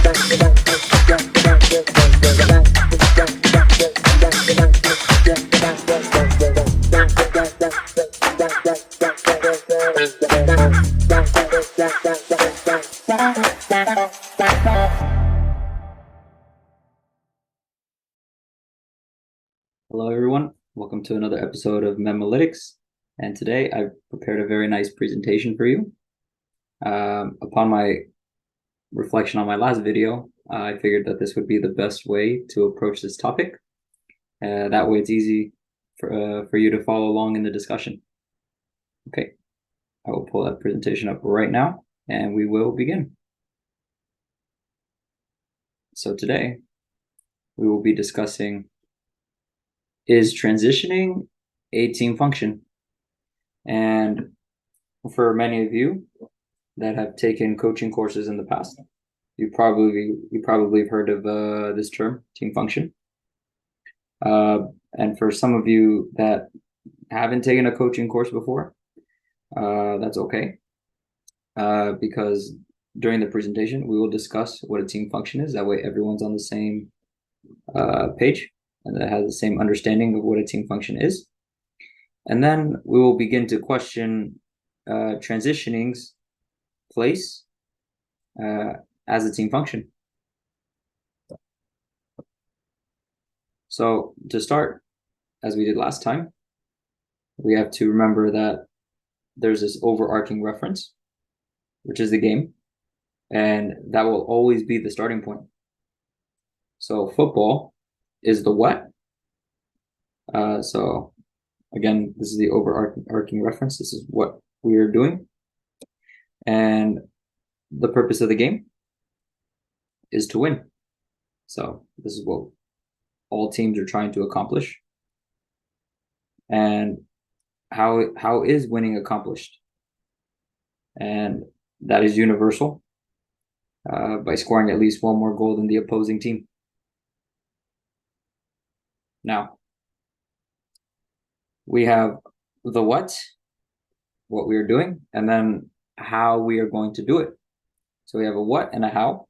Hello, everyone. Welcome to another episode of Memalytics. And today I've prepared a very nice presentation for you. Upon my reflection on my last video, I figured that this would be the best way to approach this topic. That way it's easy for you to follow along in the discussion. Okay, I will pull that presentation up right now and we will begin. So today we will be discussing, is transitioning a team function? And for many of you that have taken coaching courses in the past, you probably have heard of this term, team function. And for some of you that haven't taken a coaching course before, that's okay. Because during the presentation, we will discuss what a team function is. That way everyone's on the same page and that has the same understanding of what a team function is. And then we will begin to question transitioning's place as a team function. So to start, as we did last time, we have to remember that there's this overarching reference, which is the game, and that will always be the starting point. So football is the what. So again, this is the overarching reference. This is what we are doing. And the purpose of the game is to win. So this is what all teams are trying to accomplish. And how is winning accomplished? And that is universal, by scoring at least one more goal than the opposing team. Now, we have the what we are doing, and then how we are going to do it. So we have a what and a how.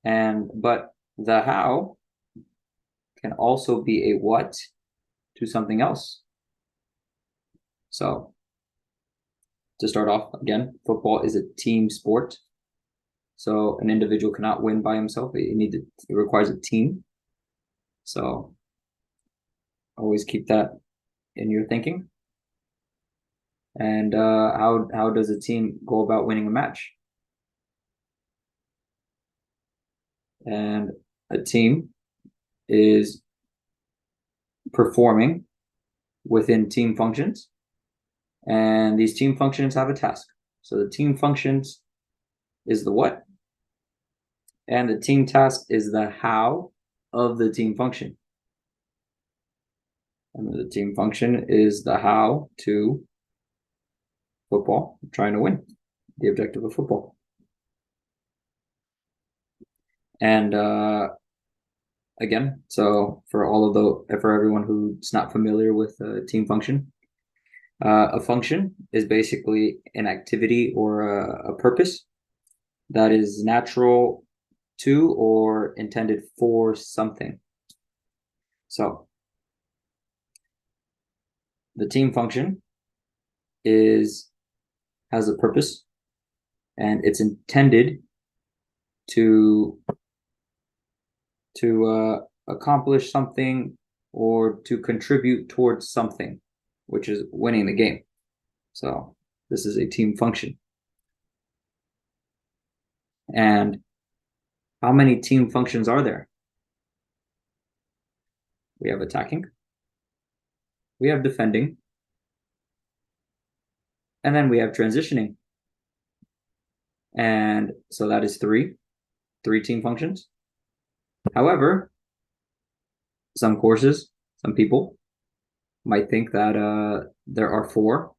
But the how can also be a what to something else. So to start off, again, football is a team sport. So an individual cannot win by himself. It requires a team. So always keep that in your thinking. And how does a team go about winning a match? And a team is performing within team functions, and these team functions have a task. So the team functions is the what, and the team task is the how of the team function. And the team function is the how to football, trying to win, the objective of football. And again, so for everyone who's not familiar with a team function, a function is basically an activity or a purpose that is natural to or intended for something. So the team function has a purpose, and it's intended to accomplish something or to contribute towards something, which is winning the game. So this is a team function. And how many team functions are there? We have attacking, we have defending, and then we have transitioning. And so that is three team functions. However, some people might think that there are four,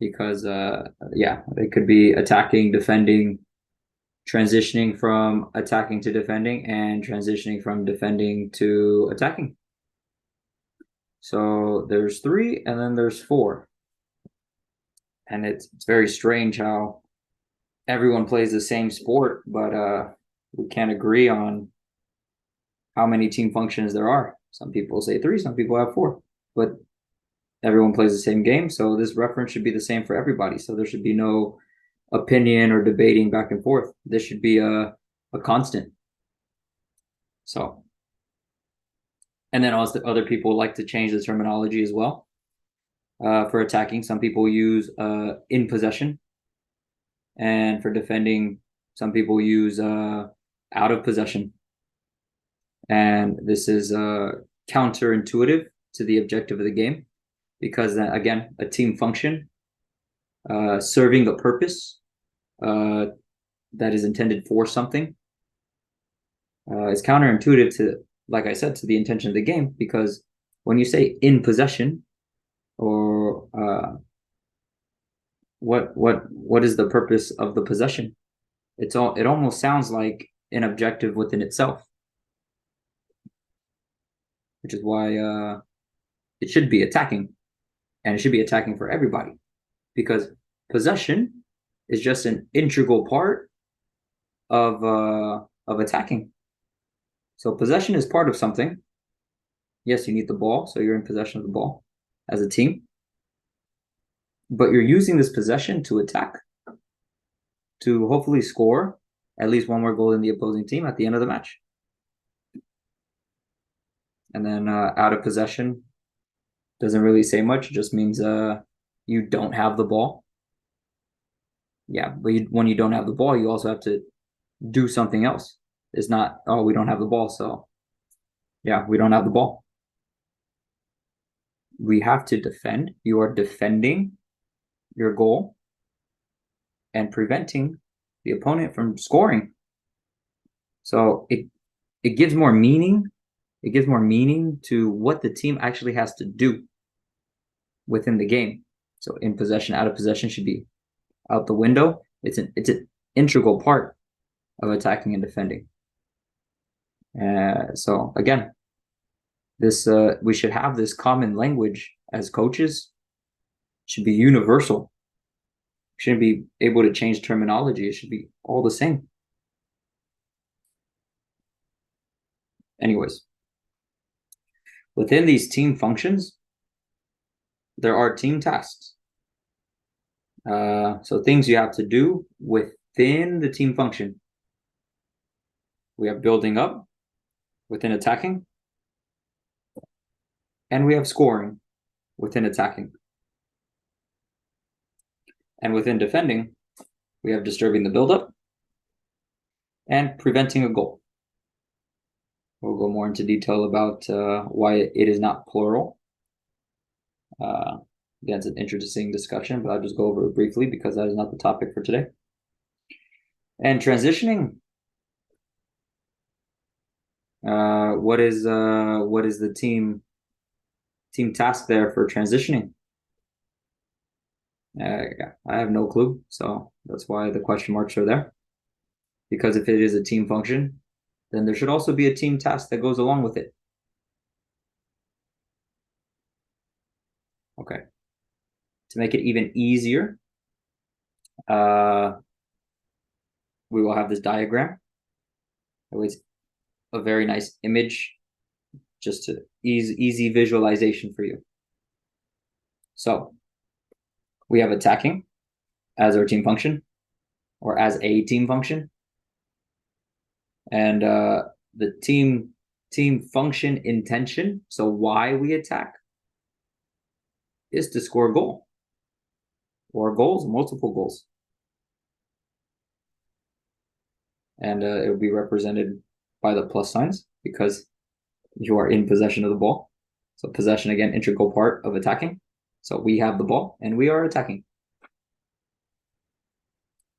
because they could be attacking, defending, transitioning from attacking to defending, and transitioning from defending to attacking. So there's three, and then there's four. And it's very strange how everyone plays the same sport, but we can't agree on how many team functions there are. Some people say 3, some people have 4, but everyone plays the same game, so this reference should be the same for everybody. So there should be no opinion or debating back and forth. This should be a constant. So, and then also other people like to change the terminology as well. For attacking, some people use in possession, and for defending, some people use out of possession. And this is counterintuitive to the objective of the game, because again, a team function serving a purpose that is intended for something is counterintuitive to, like I said, to the intention of the game. Because when you say in possession, or what is the purpose of the possession? It almost sounds like an objective within itself, which is why it should be attacking, and it should be attacking for everybody, because possession is just an integral part of attacking. So possession is part of something. Yes, you need the ball, so you're in possession of the ball as a team, but you're using this possession to attack, to hopefully score at least one more goal in the opposing team at the end of the match. And then out of possession doesn't really say much. It just means you don't have the ball. Yeah, but when you don't have the ball, you also have to do something else. It's not, oh, we don't have the ball, so yeah, we don't have the ball. We have to defend. You are defending your goal and preventing the opponent from scoring. So it gives more meaning. It gives more meaning to what the team actually has to do within the game. So in possession, out of possession should be out the window. It's an integral part of attacking and defending. So again, this we should have this common language as coaches. It should be universal. We shouldn't be able to change terminology. It should be all the same. Anyways, within these team functions, there are team tasks. So things you have to do within the team function. We have building up within attacking, and we have scoring within attacking. And within defending, we have disturbing the buildup and preventing a goal. We'll go more into detail about why it is not plural. Again, it's an interesting discussion, but I'll just go over it briefly because that is not the topic for today. And transitioning. What is the team task there for transitioning? Yeah, I have no clue, so that's why the question marks are there. Because if it is a team function, then there should also be a team task that goes along with it. Okay. To make it even easier, we will have this diagram. It's a very nice image, just to easy visualization for you. So we have attacking as our team function, or as a team function. And the team function intention, so why we attack, is to score a goal, or goals, multiple goals. And it will be represented by the plus signs because you are in possession of the ball. So possession, again, integral part of attacking. So we have the ball and we are attacking.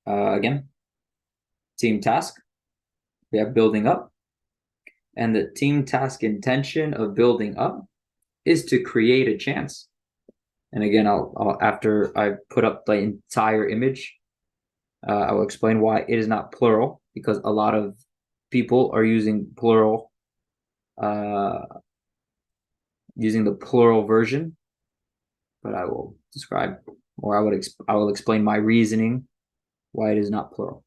Again, team task, we have building up. And the team task intention of building up is to create a chance. And again, I'll after I put up the entire image, I will explain why it is not plural, because a lot of people are using plural, using the plural version. But I will describe, or I will explain my reasoning why it is not plural.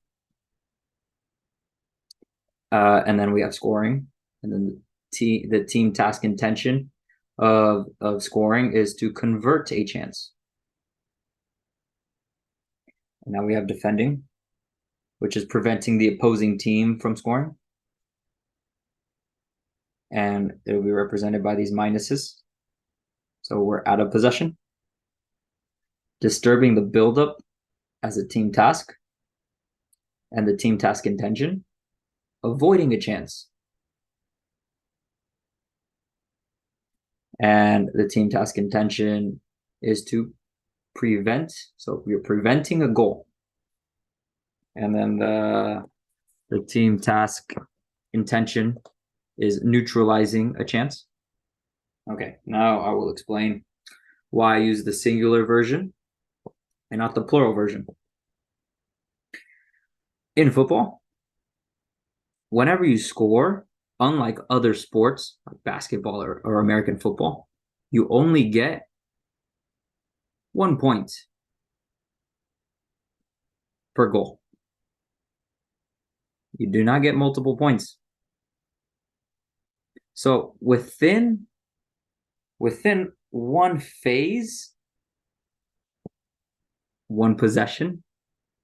And then we have scoring, and then the team task intention of scoring is to convert a chance. And now we have defending, which is preventing the opposing team from scoring. And it will be represented by these minuses. So we're out of possession. Disturbing the buildup as a team task. And the team task intention, avoiding a chance. And the team task intention is to prevent. So you're preventing a goal. And then the team task intention is neutralizing a chance. Okay, now I will explain why I use the singular version and not the plural version. In football, whenever you score, unlike other sports like basketball or American football, you only get 1 point per goal. You do not get multiple points. So within one phase, one possession,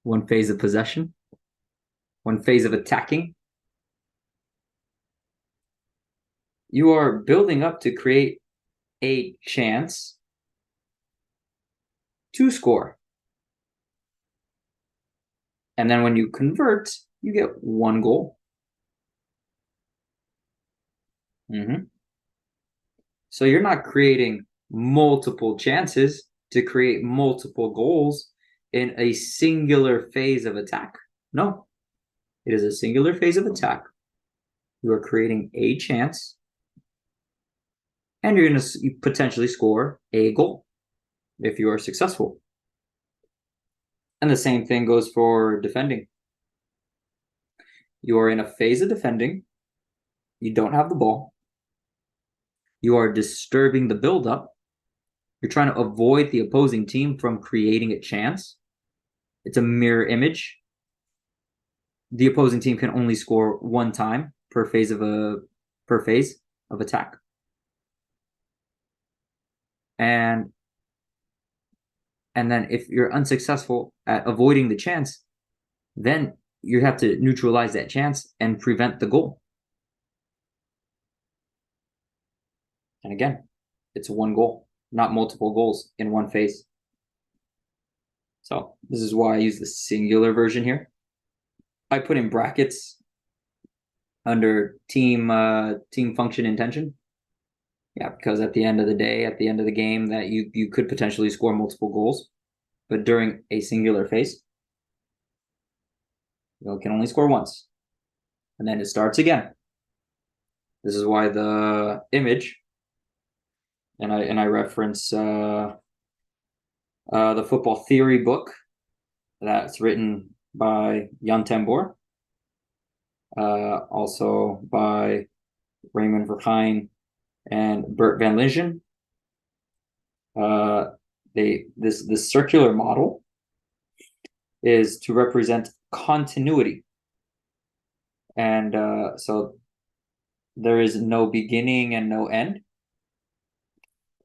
one phase of possession, one phase of attacking, you are building up to create a chance to score. And then when you convert, you get 1 goal. So you're not creating multiple chances to create multiple goals in a singular phase of attack. No, it is a singular phase of attack. You are creating a chance, and you're going to potentially score a goal if you are successful. And the same thing goes for defending. You are in a phase of defending. You don't have the ball. You are disturbing the buildup. You're trying to avoid the opposing team from creating a chance. It's a mirror image. The opposing team can only score 1 time per phase of attack. And then if you're unsuccessful at avoiding the chance, then you have to neutralize that chance and prevent the goal. And again, it's 1 goal, not multiple goals in one phase. So this is why I use the singular version here. I put in brackets under team function intention. Yeah, because at the end of the day, at the end of the game, that you could potentially score multiple goals, but during a singular phase, you can only score once, and then it starts again. This is why the image, and I reference the football theory book that's written by Jan Tambor, also by Raymond Verheyen and Bert Van Linden. This circular model is to represent continuity, and so there is no beginning and no end,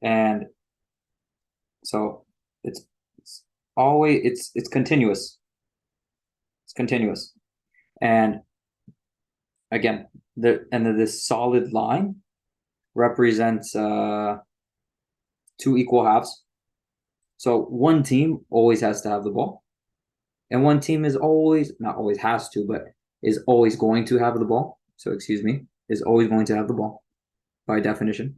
and so it's always it's continuous. It's continuous, and again, this solid line represents 2 equal halves. So one team always has to have the ball, and one team is not always has to, but is always going to have the ball. So is always going to have the ball by definition.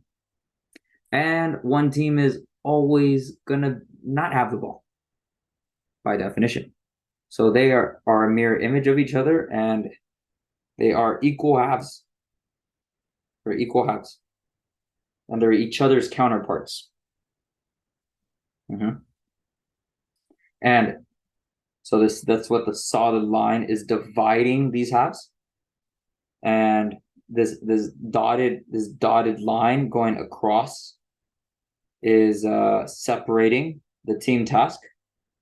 And one team is always gonna not have the ball by definition. So they are a mirror image of each other, and they are equal halves. They're equal halves, and they're each other's counterparts. And so that's what the solid line is, dividing these halves. And this dotted line going across is separating the team task.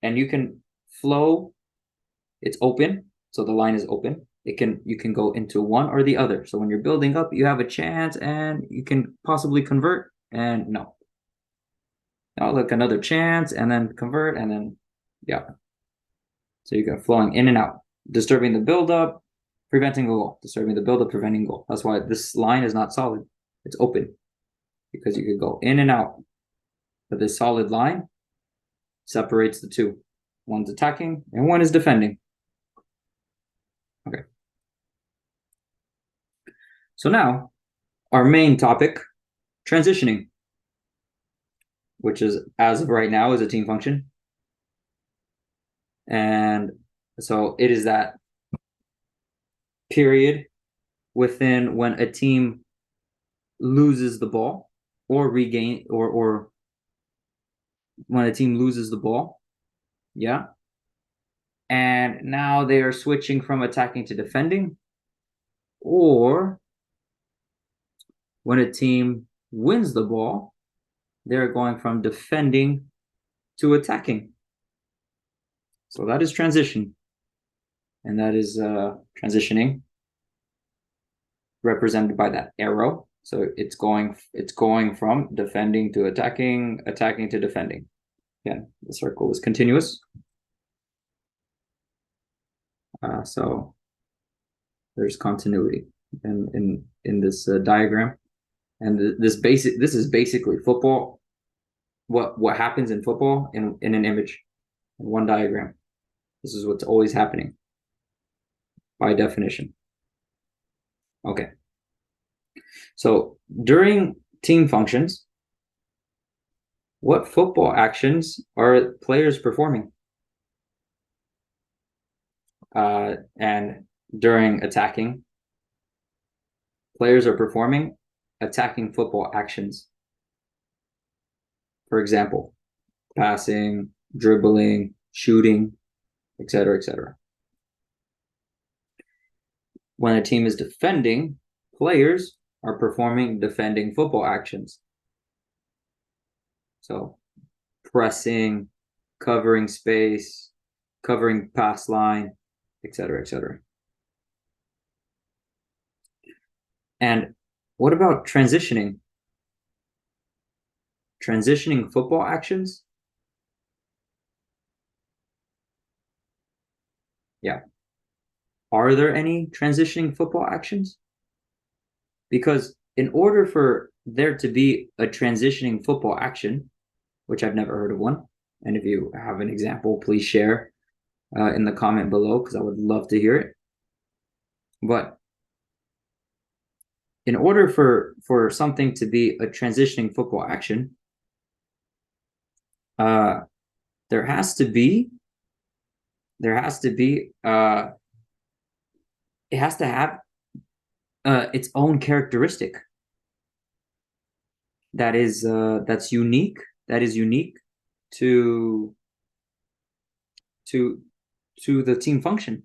And you can flow it's open, so the line is open. You can go into one or the other. So when you're building up, you have a chance and you can possibly convert, and no. Now look, another chance and then convert, and then yeah. So you got flowing in and out, disturbing the buildup, preventing a goal, disturbing the buildup, preventing goal. That's why this line is not solid. It's open because you could go in and out. But this solid line separates the two. One's attacking and one is defending. Okay. So now our main topic, transitioning, which is, as of right now, is a team function. And so it is that period within when a team loses the ball or regain or when a team loses the ball. Yeah. And now they are switching from attacking to defending, or when a team wins the ball, they're going from defending to attacking. So that is transition. And that is transitioning, represented by that arrow. So it's going from defending to attacking, attacking to defending. Again, the circle is continuous. So there's continuity in this diagram, and this is basically football. What happens in football in an image, in one diagram. This is what's always happening by definition. Okay. So during team functions, what football actions are players performing? And during attacking, players are performing attacking football actions. For example, passing, dribbling, shooting, etc., etc. When a team is defending, players are performing defending football actions. So pressing, covering space, covering pass line, etc., etc. And what about transitioning? Transitioning football actions? Yeah. Are there any transitioning football actions? Because in order for there to be a transitioning football action, which I've never heard of one, and if you have an example, please share in the comment below, because I would love to hear it. But in order for something to be a transitioning football action, there has to be it has to have its own characteristic that's unique to the team function.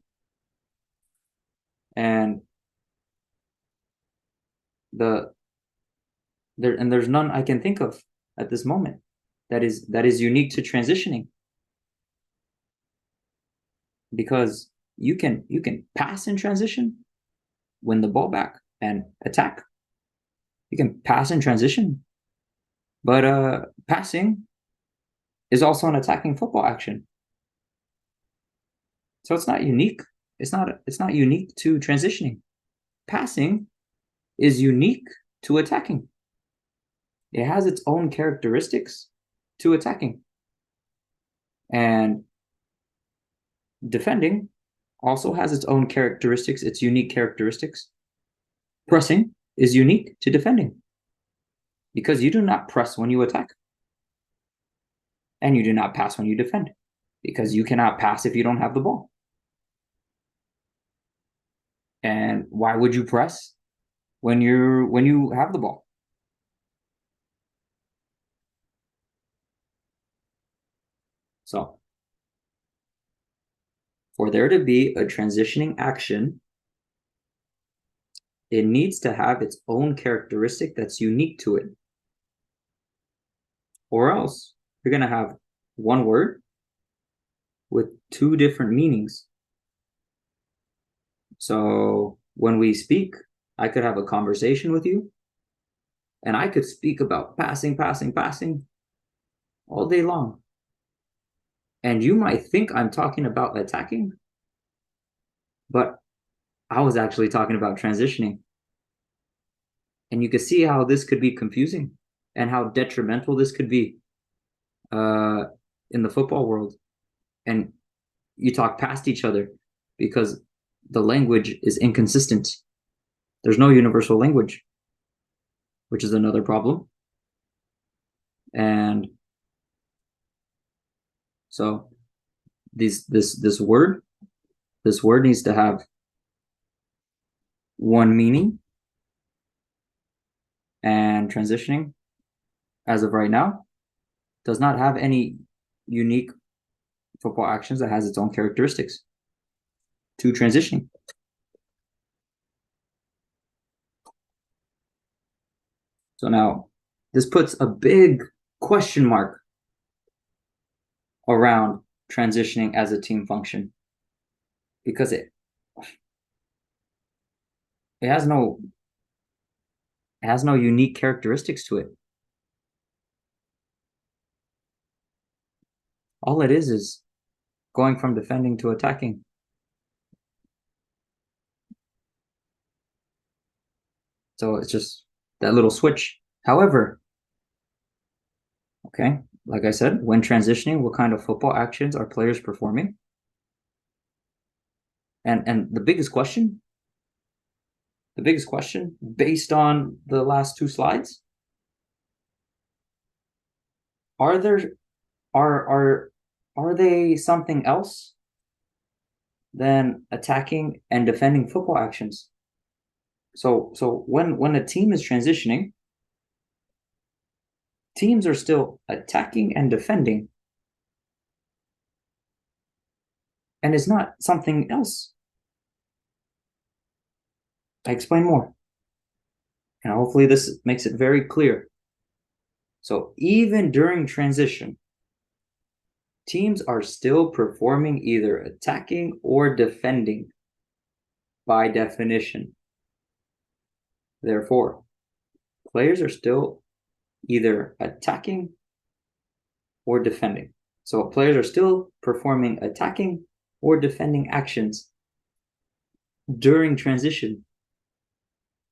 And there's none I can think of at this moment that is unique to transitioning, because you can pass in transition, win the ball back, and attack. You can pass in transition, but passing is also an attacking football action. So it's not unique. It's not unique to transitioning. Passing is unique to attacking. It has its own characteristics to attacking. And defending also has its own characteristics, its unique characteristics. Pressing is unique to defending, because you do not press when you attack. And you do not pass when you defend, because you cannot pass if you don't have the ball. And why would you press when you have the ball? So for there to be a transitioning action, it needs to have its own characteristic that's unique to it. Or else you're going to have one word with two different meanings. So when we speak, I could have a conversation with you, and I could speak about passing all day long. And you might think I'm talking about attacking, but I was actually talking about transitioning. And you can see how this could be confusing and how detrimental this could be uh, in the football world. And you talk past each other because the language is inconsistent. There's no universal language, which is another problem. And so this word needs to have one meaning, and transitioning, as of right now, does not have any unique football actions that has its own characteristics to transitioning. So now this puts a big question mark around transitioning as a team function, because it has no unique characteristics to it. All it is going from defending to attacking. So it's just that little switch. However, okay, like I said, when transitioning, what kind of football actions are players performing? And the biggest question based on the last two slides, are they something else than attacking and defending football actions? So when a team is transitioning, teams are still attacking and defending, and it's not something else. I explain more, and hopefully this makes it very clear. So even during transition, teams are still performing either attacking or defending by definition. Therefore, players are still either attacking or defending. So players are still performing attacking or defending actions during transition,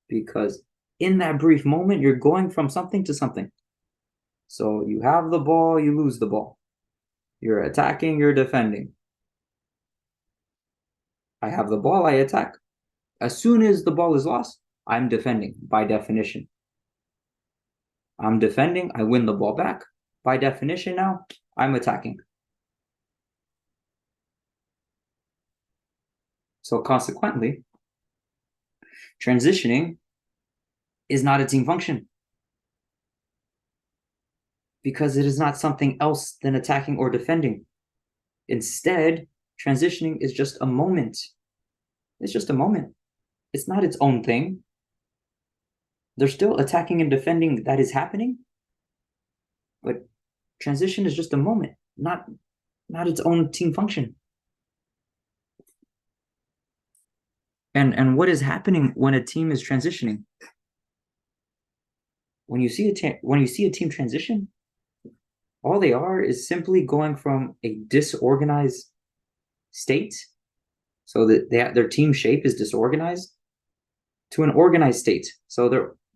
because in that brief moment, you're going from something to something. So you have the ball, you lose the ball. You're attacking, you're defending. I have the ball, I attack. As soon as the ball is lost, I'm defending by definition. I'm defending, I win the ball back. By definition now, I'm attacking. So consequently, transitioning is not a team function, because it is not something else than attacking or defending. Instead, transitioning is just a moment. It's just a moment. It's not its own thing. There's still attacking and defending that is happening, but transition is just a moment, not its own team function. And what is happening when a team is transitioning? When you see a team transition, all they are is simply going from a disorganized state, so that their team shape is disorganized, to an organized state. So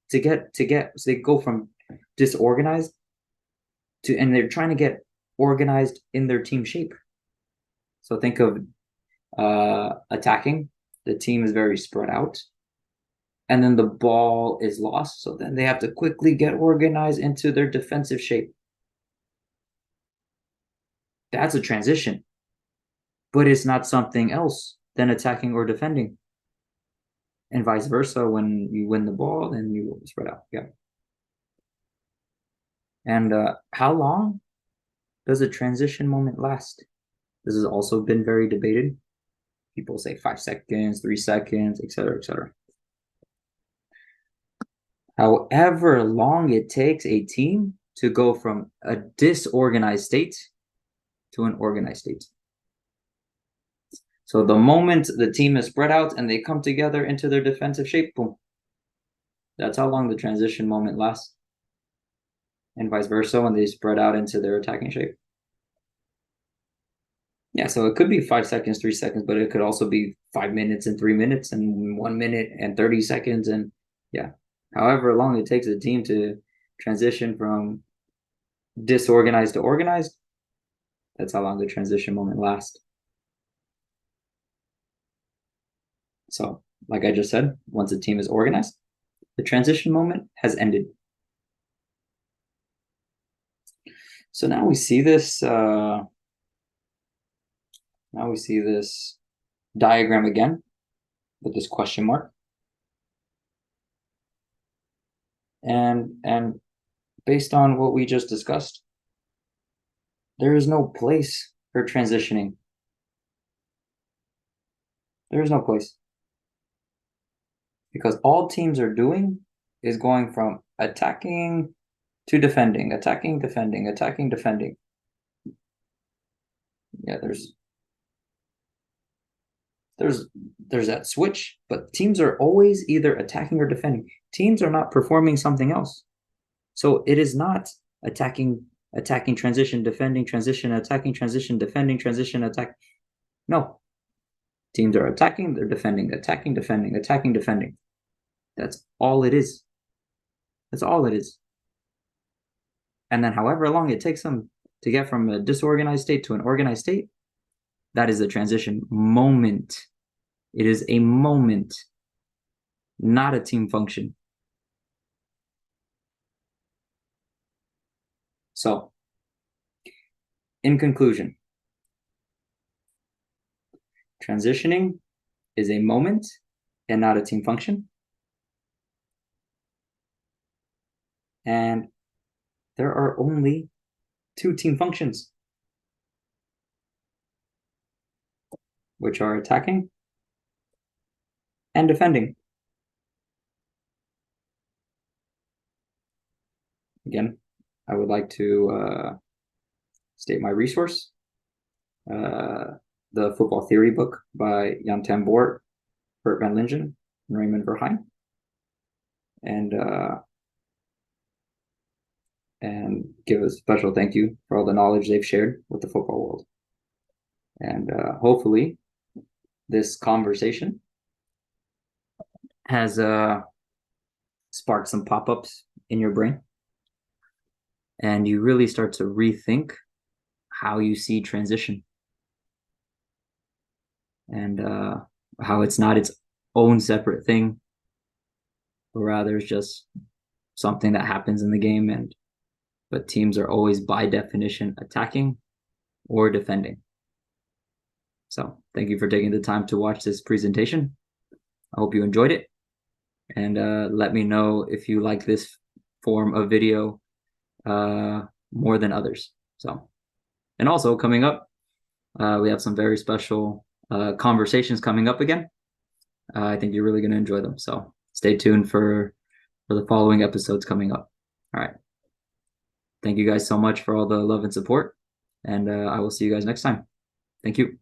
they go from disorganized to, and they're trying to get organized in their team shape. So think of attacking. The team is very spread out, and then the ball is lost. So then they have to quickly get organized into their defensive shape. That's a transition, but it's not something else than attacking or defending. And vice versa, when you win the ball, then you spread out. Yeah. And how long does a transition moment last? This has also been very debated. People say 5 seconds, 3 seconds, etc., etc. However long it takes a team to go from a disorganized state to an organized state. So the moment the team is spread out and they come together into their defensive shape, boom. That's how long the transition moment lasts. And vice versa when they spread out into their attacking shape. Yeah, so it could be 5 seconds, 3 seconds, but it could also be 5 minutes and 3 minutes and 1 minute and 30 seconds. And yeah, however long it takes a team to transition from disorganized to organized, that's how long the transition moment lasts. So, like I just said, once a team is organized, the transition moment has ended. So now we see this diagram again with this question mark. And based on what we just discussed, there is no place for transitioning. There is no place. Because all teams are doing is going from attacking to defending, attacking, defending, attacking, defending. Yeah, there's that switch, but teams are always either attacking or defending. Teams are not performing something else. So it is not attacking, transition, defending, transition, attacking, transition, defending, transition, attack. No. Teams are attacking, they're defending, attacking, defending, attacking, defending. That's all it is. That's all it is. And then however long it takes them to get from a disorganized state to an organized state, that is a transition moment. It is a moment, not a team function. So, in conclusion, transitioning is a moment and not a team function. And there are only 2 team functions, which are attacking and defending. Again, I would like to state my resource, the Football Theory book by Jan ten Boer, Bert van Lingen, and Raymond Verheyen. And give a special thank you for all the knowledge they've shared with the football world. And hopefully this conversation has sparked some pop-ups in your brain, and you really start to rethink how you see transition, and how it's not its own separate thing, but rather it's just something that happens in the game, but teams are always by definition attacking or defending. So thank you for taking the time to watch this presentation. I hope you enjoyed it, and let me know if you like this form of video more than others. So, and also coming up, we have some very special conversations coming up again. I think you're really going to enjoy them. So stay tuned for the following episodes coming up. All right. Thank you guys so much for all the love and support, and I will see you guys next time. Thank you.